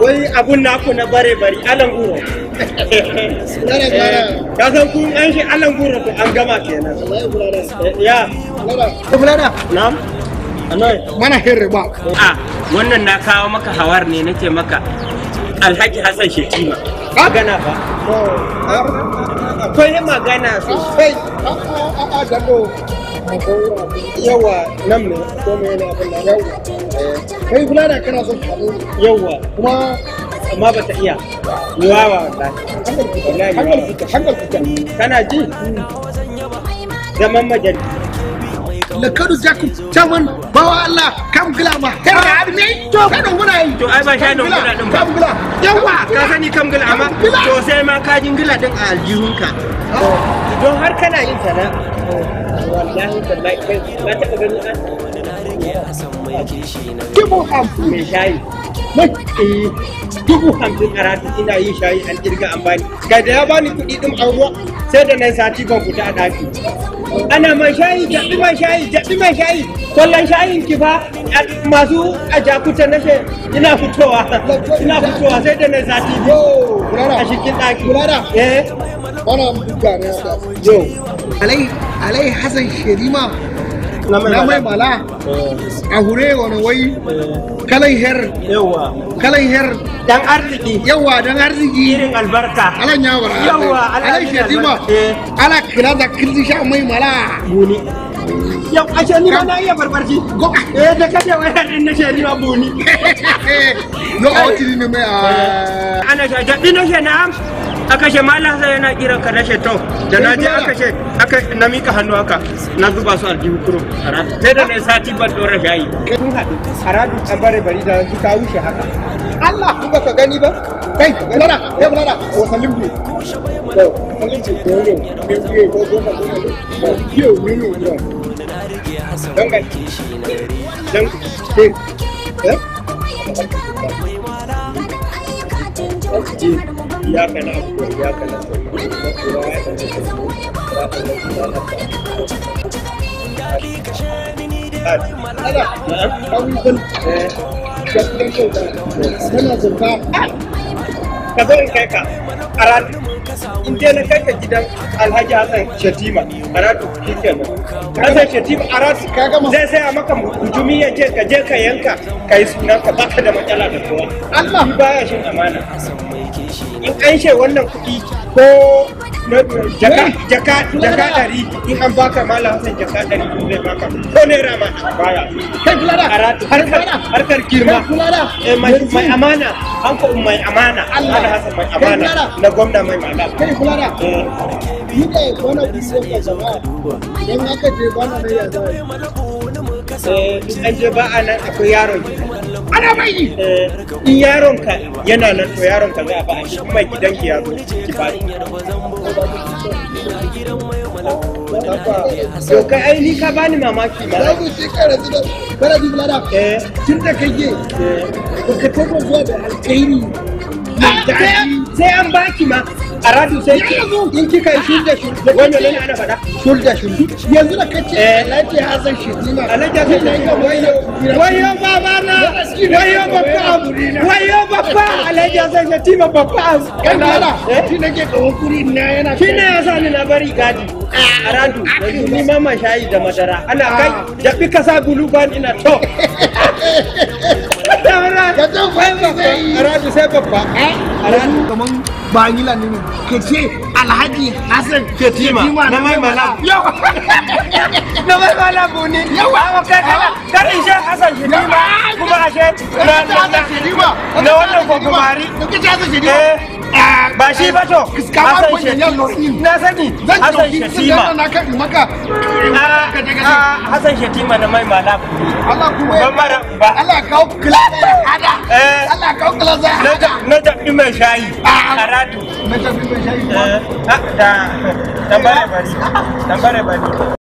Wai abun naku na bare bari alan guro. Ka san kun an shi alan guro to an gama kenan. Ya. Fulana. Na'am. Anoi. Mana hirri ba. Wannan na kawo maka hawar ne nake maka. Alhaji Hassan Shetima. Magana fa. Akwai magana sosai. Dando. Yawa nan ne ko me ne abin nan yawa. Kai Fulana kana son kano. Yawa. Kuma amma ba ta iya. Yawa wallahi. Hankal fita. Kana ji? Zaman majalisa. Lakadu Jakub Chaman bawa Allah kam gila ma herra admi to kada muna yi to ai ba sha don gila din ba kam gila yawa ka sani kam gila amma to sai ma ka jin gila din a aljihunka don har kana yin sana wallahi tallahi kai na taba gani an dubu hamsin mai shayi mai 50,000 a rata ina yin shayi an kirga an bani ga da ya bani kuɗi din a ruwa sai da nan sati ban fita a ɗaki ana mai shayi jaɓi mai shayi kwallon shayin ki fa masu a jakuta na she ina fitowa sai da na sati a cikin ɗaki bana buga ne yo alai Hassan Sherima na mai mala a hure wani wai kalan her dan arziki yawa dan arziki irin albarka alan yawara yawa alai Sherima ala kira da kirji sha mai mala buni yau ashe ni ba na iya barbarci da kace wai din na Sherima buni no awtiri ne mai ana jaɗi na she na'am aka ce malam sai yana kiran ka na sheto da na je aka na mika hannu haka na zuba su aljihu kuro sai da na sati ban dora shayi kun haɗu haradu an bare bari da su kawo shi haka Allah kuma ka gani ba kai bulada ko salim bi to salim ce ko ne ko goma yo minu yo dan ga dan ya kana ya kana ka zo in kai ka aradu in je na kai ka gidan Alhaji Hassan Shetima aradu shikenan Hassan Shetima aradu zai sai a maka hujumi ya ce ka je ka yanka kai sunan ka baka da matsala da kowa Allah baya shin amana in an she wannan kuɗi ko jaka 100 in an baka Malam Hassan jaka 100 zai baka ko naira ma baya kai bulada harkar girma mai amana an ko mai amana Allah Hassan mai amana na gwamna mai mala kai bulada ni da wannan bidiyo ka jama'a dan aka je bana ne ya zai an je ba a nan akwai yaron ana mai in yaron ka yana nan to yaron ka za a ba a shi mai gidan ki ya zo ki ba to kai ai ni ka bani mamaki ma za ku ci kara di bulada tun da kake ka tabo zuwa da alkhairi sai an baki ma a radu sai in kika yi shul da shul wanda ne ana faɗa shul da shul yanzu da kace Alhaji Hassan Shetima Alhaji Hassan Shetima wayo baba na wayo babba Alhaji Hassan Shetima babba kana shi nake kawo kuri na yana shi ne yasa ni na bari gadi a radu ni mama shayi da madara ana kai da bika sa bulu ban ina to ka to aradu sai babba aradu kaman ba ngila ne ke ce Alhaji Hassan Shetima na mai mala yau na mai mala buni yau ba kai kar in sha Hassan Shetima kuma ashe na wannan kokumari ke ce Hassan Shetima ba shi ba to Hassan Shetima na sani Hassan Shetima na kan maka Hassan Shetima na mai mala Allah kuma ba Allah kawo kula ada Allah kawo kula na jabi mai shayi a radu na jabi mai shayi da bare bari